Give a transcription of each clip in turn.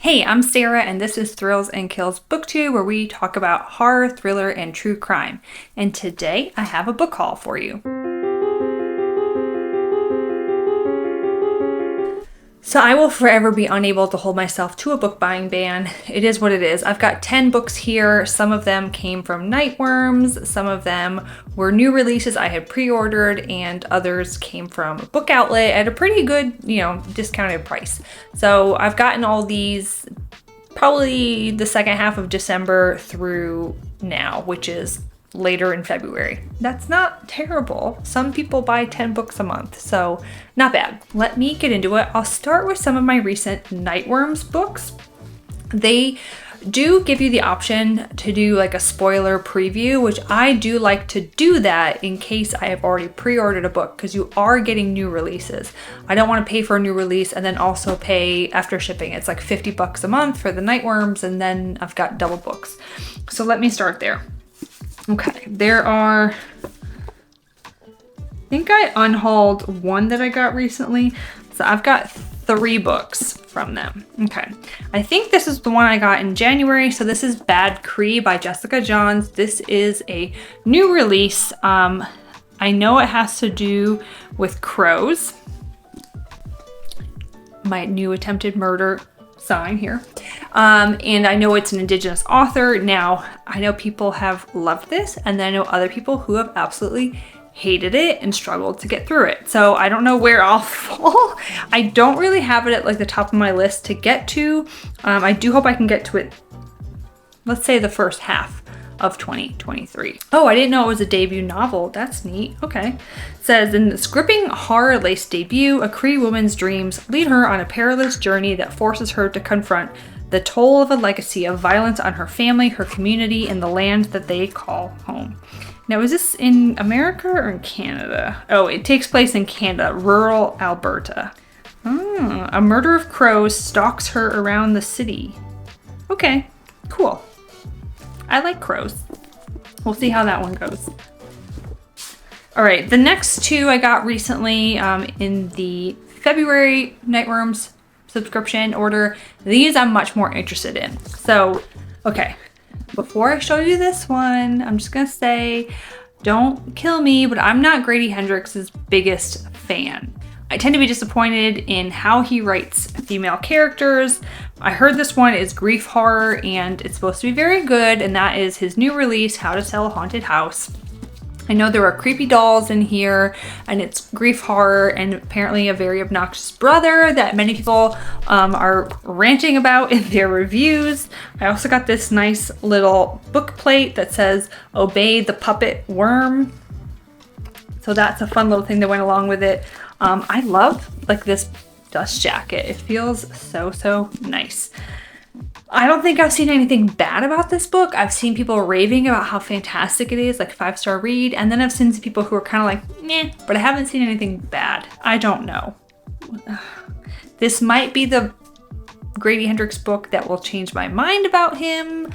Hey, I'm Sarah, and this is Thrills and Kills Booktube, where we talk about horror, thriller, and true crime. And today I have a book haul for you. So I will forever be unable to hold myself to a book buying ban. It is what it is. I've got 10 books here. Some of them came from Nightworms. Some of them were new releases I had pre-ordered, and others came from a book outlet at a pretty good, discounted price. So I've gotten all these probably the second half of December through now, which is later in February. That's not terrible. Some people buy 10 books a month, so not bad. Let me get into it. I'll start with some of my recent Nightworms books. They do give you the option to do like a spoiler preview, which I do like to do that in case I have already pre-ordered a book, because you are getting new releases. I don't want to pay for a new release and then also pay after shipping. It's like $50 a month for the Nightworms, and then I've got double books. So let me start there. Okay, there are, I think I unhauled one that I got recently. So I've got 3 books from them. Okay, I think this is the one I got in January. So this is Bad Cree by Jessica Johns. This is a new release. I know it has to do with crows. My new attempted murder sign here. And I know it's an Indigenous author. Now, I know people have loved this, and then I know other people who have absolutely hated it and struggled to get through it. So I don't know where I'll fall. I don't really have it at like the top of my list to get to. I do hope I can get to it, let's say the first half of 2023. Oh, I didn't know it was a debut novel. That's neat. Okay. It says, in this gripping horror-laced debut, a Cree woman's dreams lead her on a perilous journey that forces her to confront the toll of a legacy of violence on her family, her community, and the land that they call home. Now, is this in America or in Canada? Oh, it takes place in Canada, rural Alberta. A murder of crows stalks her around the city. Okay, cool. I like crows. We'll see how that one goes. All right, the next 2 I got recently in the February Nightworms subscription order. These I'm much more interested in. So, okay, before I show you this one, I'm just gonna say, don't kill me, but I'm not Grady Hendrix's biggest fan. I tend to be disappointed in how he writes female characters. I heard this one is grief horror, and it's supposed to be very good, and that is his new release, How to Sell a Haunted House. I know there are creepy dolls in here, and it's grief horror, and apparently a very obnoxious brother that many people are ranting about in their reviews. I also got this nice little book plate that says, "Obey the Puppet Worm." So that's a fun little thing that went along with it. I love like this dust jacket. It feels so nice. I don't think I've seen anything bad about this book. I've seen people raving about how fantastic it is, like 5-star read. And then I've seen some people who are kind of like, meh, but I haven't seen anything bad. I don't know. This might be the Grady Hendrix book that will change my mind about him.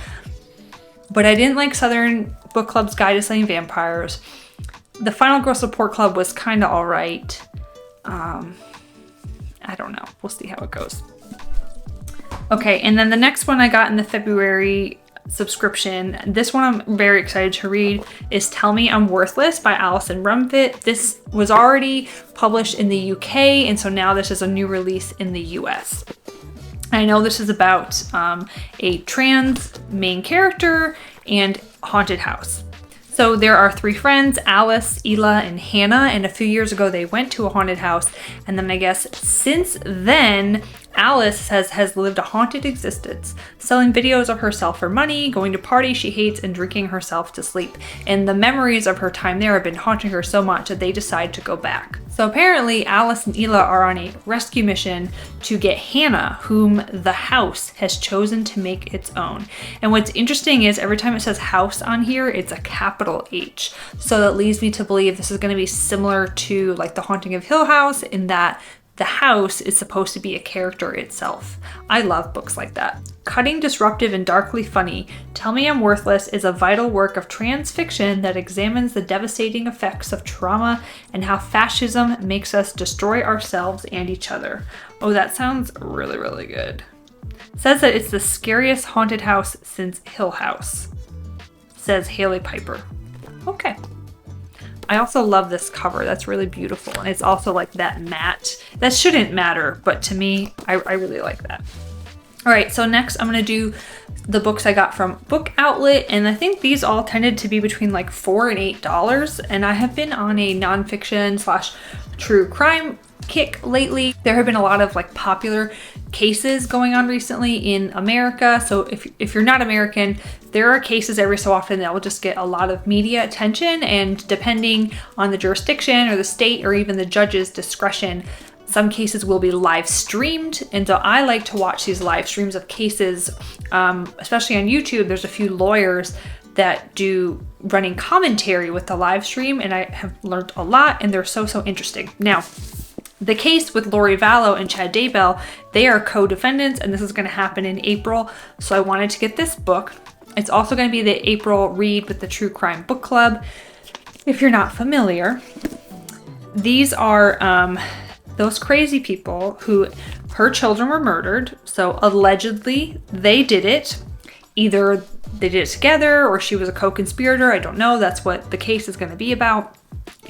But I didn't like Southern Book Club's Guide to Slaying Vampires. The Final Girl Support Club was kind of all right. I don't know. We'll see how it goes. Okay, and then the next one I got in the February subscription, this one I'm very excited to read, is Tell Me I'm Worthless by Alison Rumfitt. This was already published in the UK, and so now this is a new release in the US. I know this is about a trans main character and haunted house. So there are 3 friends, Alice, Ela, and Hannah, and a few years ago they went to a haunted house, and then I guess since then, Alice has lived a haunted existence, selling videos of herself for money, going to parties she hates, and drinking herself to sleep. And the memories of her time there have been haunting her so much that they decide to go back. So apparently Alice and Ela are on a rescue mission to get Hannah, whom the house has chosen to make its own. And what's interesting is every time it says house on here, it's a capital H. So that leads me to believe this is going to be similar to like The Haunting of Hill House, in that the house is supposed to be a character itself. I love books like that. Cutting, disruptive, and darkly funny, Tell Me I'm Worthless is a vital work of trans fiction that examines the devastating effects of trauma and how fascism makes us destroy ourselves and each other. Oh, that sounds really, really good. Says that it's the scariest haunted house since Hill House. Says Haley Piper. Okay. I also love this cover. That's really beautiful. And it's also like that matte. That shouldn't matter, but to me, I really like that. All right, so next I'm gonna do the books I got from Book Outlet, and I think these all tended to be between like $4 and $8, and I have been on a nonfiction / true crime kick lately. There have been a lot of like popular cases going on recently in America, so if you're not American, there are cases every so often that will just get a lot of media attention, and depending on the jurisdiction or the state or even the judge's discretion, some cases will be live streamed, and so I like to watch these live streams of cases, especially on YouTube. There's a few lawyers that do running commentary with the live stream, and I have learned a lot, and they're so interesting. Now, the case with Lori Vallow and Chad Daybell, they are co-defendants, and this is going to happen in April, so I wanted to get this book. It's also going to be the April read with the True Crime Book Club. If you're not familiar, these are those crazy people who her children were murdered. So allegedly they did it. Either they did it together or she was a co-conspirator. I don't know. That's what the case is going to be about.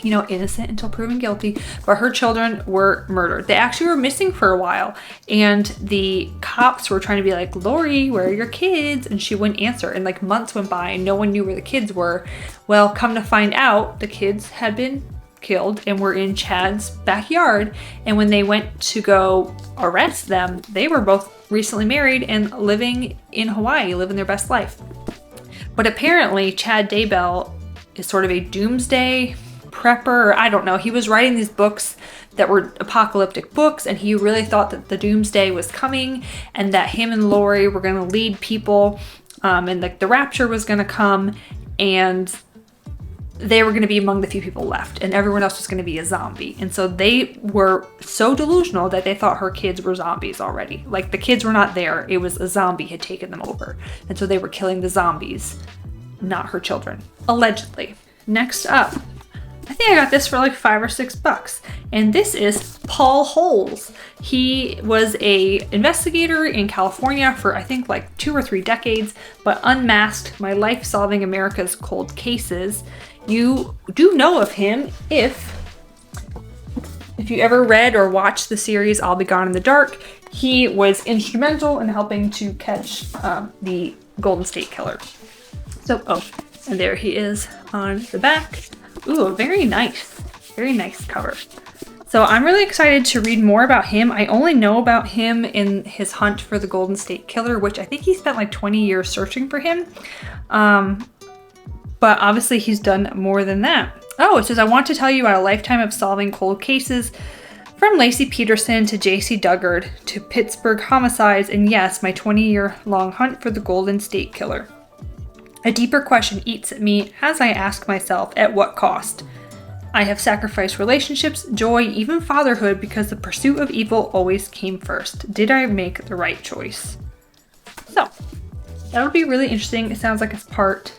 You know, innocent until proven guilty, but her children were murdered. They actually were missing for a while, and the cops were trying to be like, Lori, where are your kids? And she wouldn't answer, and like months went by and no one knew where the kids were. Well, come to find out, the kids had been killed and were in Chad's backyard, and when they went to go arrest them, they were both recently married and living in Hawaii, living their best life. But apparently Chad Daybell is sort of a doomsday prepper. I don't know. He was writing these books that were apocalyptic books, and he really thought that the doomsday was coming and that him and Lori were going to lead people, and like the rapture was going to come, and they were going to be among the few people left, and everyone else was going to be a zombie. And so they were so delusional that they thought her kids were zombies already. Like, the kids were not there. It was a zombie had taken them over. And so they were killing the zombies, not her children, allegedly. Next up, I think I got this for like $5 or $6, and this is Paul Holes. He was a investigator in California for I think like 2 or 3 decades, but Unmasked, My Life Solving America's Cold Cases. You do know of him if you ever read or watched the series I'll Be Gone in the Dark. He was instrumental in helping to catch the Golden State Killer. So, and there he is on the back. Ooh, very nice cover. So I'm really excited to read more about him. I only know about him in his hunt for the Golden State Killer, which I think he spent like 20 years searching for him. But obviously he's done more than that. Oh, it says, I want to tell you about a lifetime of solving cold cases, from Lacey Peterson to J.C. Duggard to Pittsburgh homicides, and yes, my 20-year-long hunt for the Golden State Killer. A deeper question eats at me as I ask myself, at what cost? I have sacrificed relationships, joy, even fatherhood, because the pursuit of evil always came first. Did I make the right choice? So, that'll be really interesting. It sounds like it's part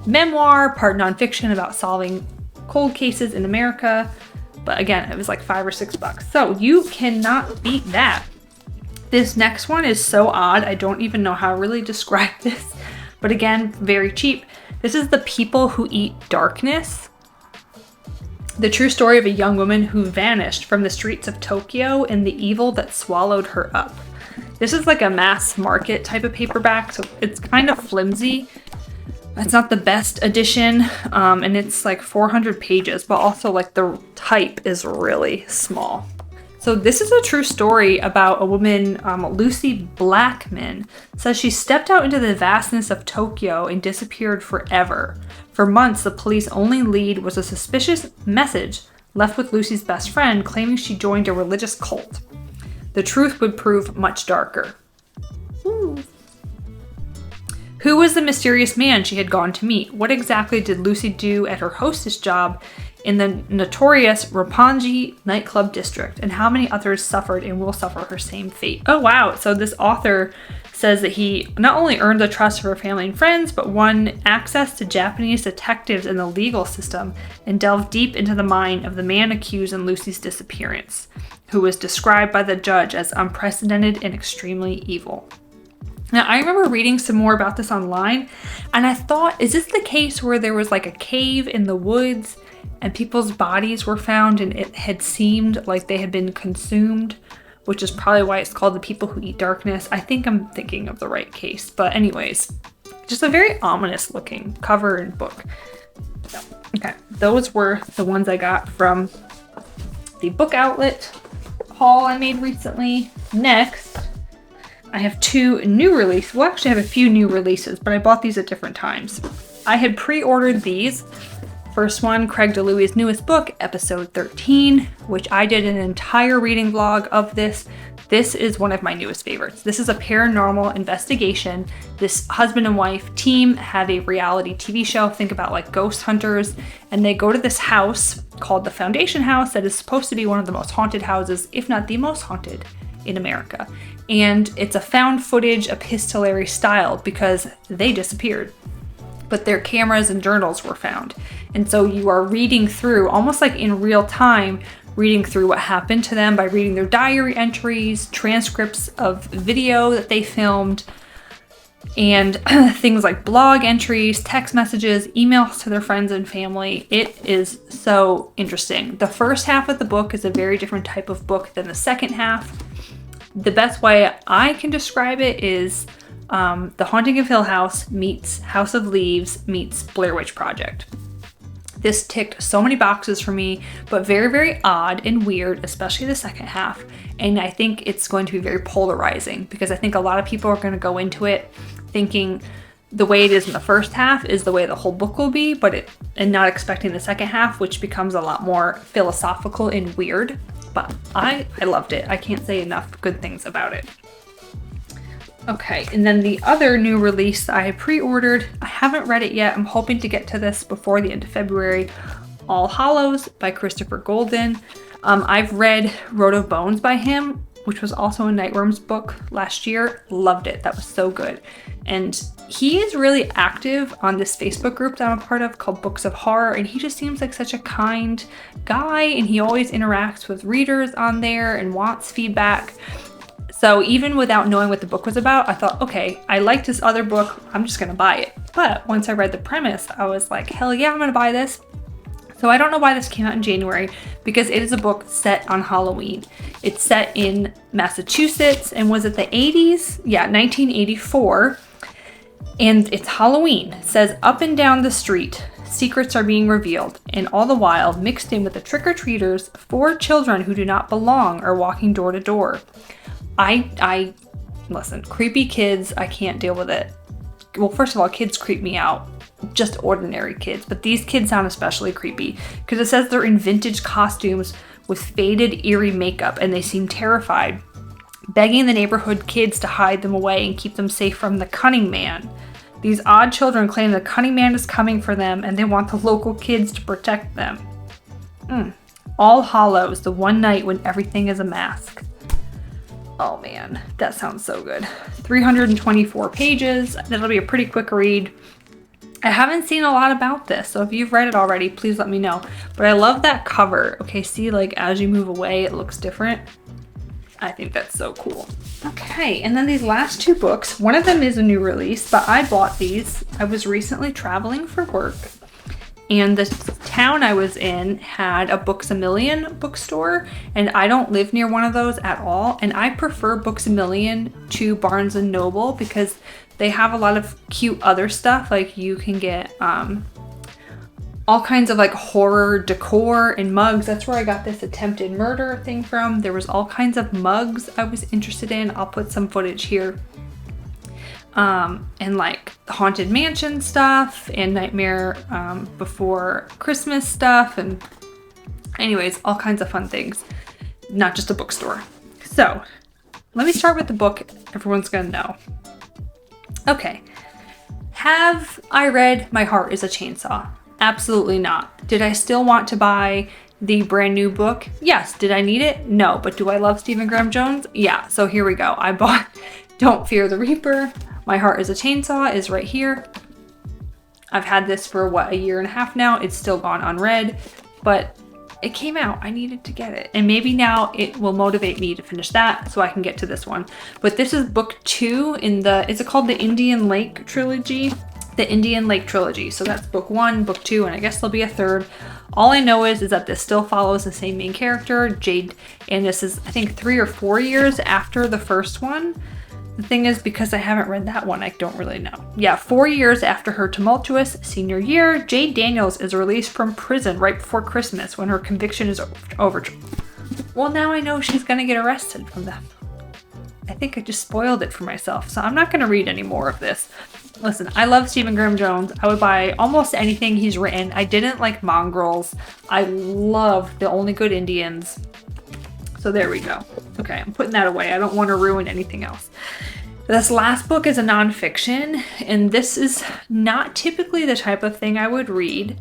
memoir, part nonfiction about solving cold cases in America. But again, it was like $5 or $6. So you cannot beat that. This next one is so odd. I don't even know how to really describe this. But again, very cheap. This is The People Who Eat Darkness. The true story of a young woman who vanished from the streets of Tokyo and the evil that swallowed her up. This is like a mass market type of paperback, so it's kind of flimsy. It's not the best edition, and it's like 400 pages, but also like the type is really small. So this is a true story about a woman, Lucy Blackman, says she stepped out into the vastness of Tokyo and disappeared forever. For months, the police only lead was a suspicious message left with Lucy's best friend claiming she joined a religious cult. The truth would prove much darker. Ooh. Who was the mysterious man she had gone to meet? What exactly did Lucy do at her hostess job in the notorious Roppongi nightclub district? And how many others suffered and will suffer her same fate? Oh wow, so this author says that he not only earned the trust of her family and friends, but won access to Japanese detectives in the legal system and delved deep into the mind of the man accused in Lucy's disappearance, who was described by the judge as unprecedented and extremely evil. Now, I remember reading some more about this online, and I thought, is this the case where there was like a cave in the woods and people's bodies were found and it had seemed like they had been consumed, which is probably why it's called The People Who Eat Darkness. I think I'm thinking of the right case. But anyways, just a very ominous looking cover and book. Okay, those were the ones I got from the book outlet haul I made recently. Next, I have 2 new releases. Well, actually I have a few new releases, but I bought these at different times. I had pre-ordered these. First one, Craig DeLuey's newest book, episode 13, which I did an entire reading vlog of this. This is one of my newest favorites. This is a paranormal investigation. This husband and wife team have a reality TV show. Think about like ghost hunters. And they go to this house called the Foundation House that is supposed to be one of the most haunted houses, if not the most haunted in America. And it's a found footage epistolary style because they disappeared, but their cameras and journals were found. And so you are reading through, almost like in real time, reading through what happened to them by reading their diary entries, transcripts of video that they filmed, and things like blog entries, text messages, emails to their friends and family. It is so interesting. The first half of the book is a very different type of book than the second half. The best way I can describe it is The Haunting of Hill House meets House of Leaves meets Blair Witch Project. This ticked so many boxes for me, but very, very odd and weird, especially the second half. And I think it's going to be very polarizing because I think a lot of people are going to go into it thinking the way it is in the first half is the way the whole book will be, and not expecting the second half, which becomes a lot more philosophical and weird. But I loved it. I can't say enough good things about it. Okay, and then the other new release I pre-ordered, I haven't read it yet. I'm hoping to get to this before the end of February. All Hallows by Christopher Golden. I've read Road of Bones by him, which was also a Nightworms book last year. Loved it. That was so good. And he is really active on this Facebook group that I'm a part of called Books of Horror, and he just seems like such a kind guy, and he always interacts with readers on there and wants feedback. So even without knowing what the book was about, I thought, okay, I liked this other book, I'm just gonna buy it. But once I read the premise, I was like, hell yeah, I'm gonna buy this. So I don't know why this came out in January, because it is a book set on Halloween. It's set in Massachusetts, and was it the 80s? Yeah, 1984. And it's Halloween. It says, up and down the street, secrets are being revealed, and all the while, mixed in with the trick-or-treaters, 4 children who do not belong are walking door to door. Listen, creepy kids, I can't deal with it. Well, first of all, kids creep me out. Just ordinary kids, but these kids sound especially creepy because it says they're in vintage costumes with faded, eerie makeup, and they seem terrified, begging the neighborhood kids to hide them away and keep them safe from the cunning man. These odd children claim the cunning man is coming for them, and they want the local kids to protect them. All Hallows, the one night when everything is a mask. Oh man, that sounds so good. 324 pages. That'll be a pretty quick read. I haven't seen a lot about this, so if you've read it already, please let me know. But I love that cover. Okay, see, like as you move away, it looks different. I think that's so cool. Okay, and then these last 2 books, one of them is a new release, but I bought these. I was recently traveling for work, and the town I was in had a Books-A-Million bookstore, and I don't live near one of those at all, and I prefer Books-A-Million to Barnes & Noble because they have a lot of cute other stuff. Like you can get all kinds of like horror decor and mugs. That's where I got this attempted murder thing from. There was all kinds of mugs I was interested in. I'll put some footage here. And like the Haunted Mansion stuff and Nightmare Before Christmas stuff. And anyways, all kinds of fun things. Not just a bookstore. So let me start with the book everyone's gonna know. Okay, have I read My Heart is a Chainsaw? Absolutely not. Did I still want to buy the brand new book? Yes. Did I need it? No. But do I love Stephen Graham Jones? Yeah. So here we go. I bought Don't Fear the Reaper. My Heart is a Chainsaw is right here. I've had this for what, a year and a half now. It's still gone unread, but it came out. I needed to get it. And maybe now it will motivate me to finish that so I can get to this one. But this is book 2 in the, is it called the Indian Lake trilogy? The Indian Lake trilogy. So that's book 1, book 2, and I guess there'll be a third. All I know is that this still follows the same main character, Jade, and this is, I think, 3 or 4 years after the first one. The thing is, because I haven't read that one, I don't really know. Yeah, 4 years after her tumultuous senior year, Jade Daniels is released from prison right before Christmas when her conviction is over. Well, now I know she's gonna get arrested from that. I think I just spoiled it for myself, so I'm not gonna read any more of this. Listen, I love Stephen Graham Jones. I would buy almost anything he's written. I didn't like Mongrels. I love The Only Good Indians. So there we go. Okay, I'm putting that away. I don't want to ruin anything else. This last book is a nonfiction, and this is not typically the type of thing I would read,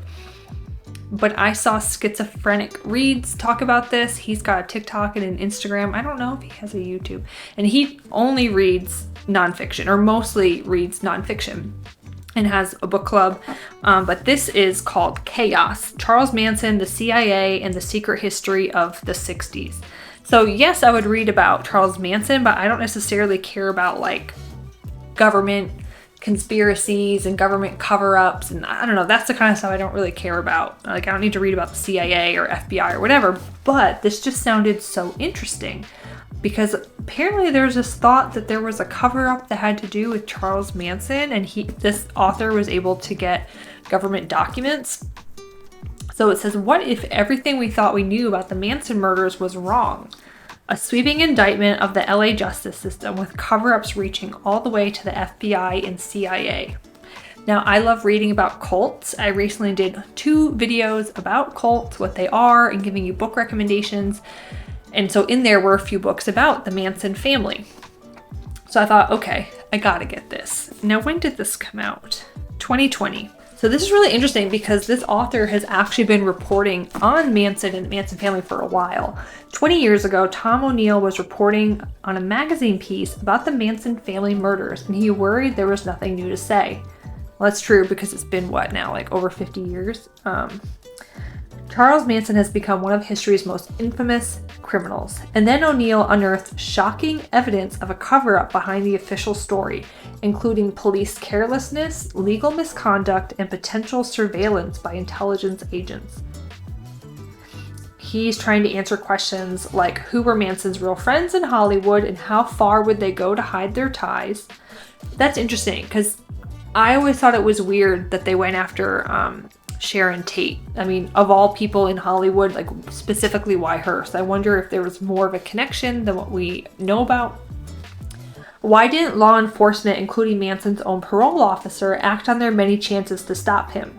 but I saw Schizophrenic Reads talk about this. He's got a TikTok and an Instagram. I don't know if he has a YouTube, and he only reads nonfiction, or mostly reads nonfiction, and has a book club. But this is called Chaos: Charles Manson, the CIA, and the Secret History of the 60s. So yes, I would read about Charles Manson, but I don't necessarily care about like government conspiracies and government cover-ups, and I don't know, that's the kind of stuff I don't really care about. Like, I don't need to read about the CIA or FBI or whatever, but this just sounded so interesting because apparently there's this thought that there was a cover-up that had to do with Charles Manson, and this author was able to get government documents. So it says, what if everything we thought we knew about the Manson murders was wrong? A sweeping indictment of the LA justice system with cover-ups reaching all the way to the FBI and CIA. Now, I love reading about cults. I recently did 2 videos about cults, what they are, and giving you book recommendations. And so in there were a few books about the Manson family. So I thought, okay, I gotta get this. Now, when did this come out? 2020. So this is really interesting because this author has actually been reporting on Manson and the Manson family for a while. 20 years ago, Tom O'Neill was reporting on a magazine piece about the Manson family murders, and he worried there was nothing new to say. Well, that's true because it's been, what now, like over 50 years? Charles Manson has become one of history's most infamous criminals. And then O'Neill unearthed shocking evidence of a cover-up behind the official story, including police carelessness, legal misconduct, and potential surveillance by intelligence agents. He's trying to answer questions like who were Manson's real friends in Hollywood and how far would they go to hide their ties. That's interesting because I always thought it was weird that they went after Sharon Tate. I mean, of all people in Hollywood, like specifically why her? So I wonder if there was more of a connection than what we know about. Why didn't law enforcement, including Manson's own parole officer, act on their many chances to stop him?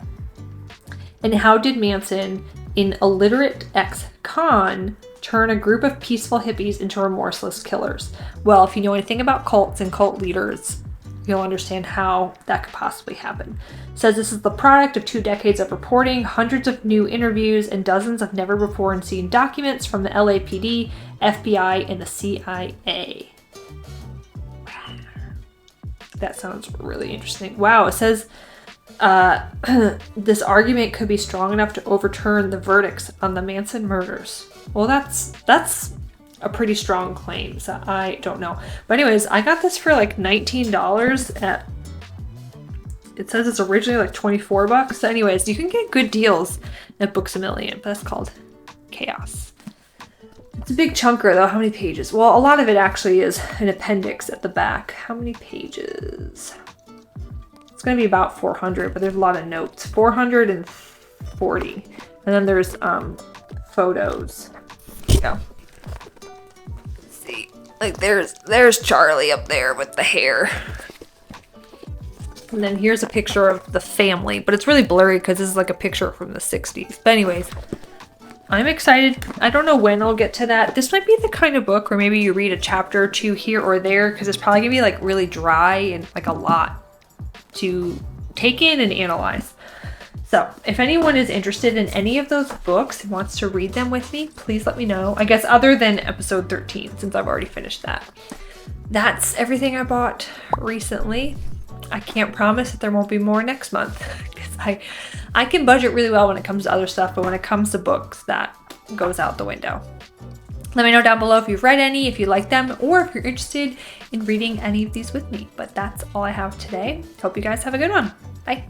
And how did Manson, an illiterate ex-con, turn a group of peaceful hippies into remorseless killers? Well, if you know anything about cults and cult leaders, you'll understand how that could possibly happen. It says this is the product of 2 decades of reporting, hundreds of new interviews, and dozens of never before seen documents from the LAPD, FBI, and the CIA. That sounds really interesting. Wow, it says this argument could be strong enough to overturn the verdicts on the Manson murders. Well, that's a pretty strong claim, so I don't know. But anyways, I got this for like $19 at, it says it's originally like 24 bucks. So anyways, you can get good deals at Books A Million, but that's called Chaos. It's a big chunker though. How many pages? Well, a lot of it actually is an appendix at the back. How many pages? It's going to be about 400, but there's a lot of notes. 440. And then there's photos. Here you go. Like there's Charlie up there with the hair. And then here's a picture of the family, but it's really blurry because this is like a picture from the 60s. But anyways, I'm excited. I don't know when I'll get to that. This might be the kind of book where maybe you read a chapter or 2 here or there because it's probably gonna be like really dry and like a lot to take in and analyze. So if anyone is interested in any of those books and wants to read them with me, please let me know. I guess other than episode 13, since I've already finished that. That's everything I bought recently. I can't promise that there won't be more next month because I can budget really well when it comes to other stuff, but when it comes to books, that goes out the window. Let me know down below if you've read any, if you like them, or if you're interested in reading any of these with me. But that's all I have today. Hope you guys have a good one. Bye.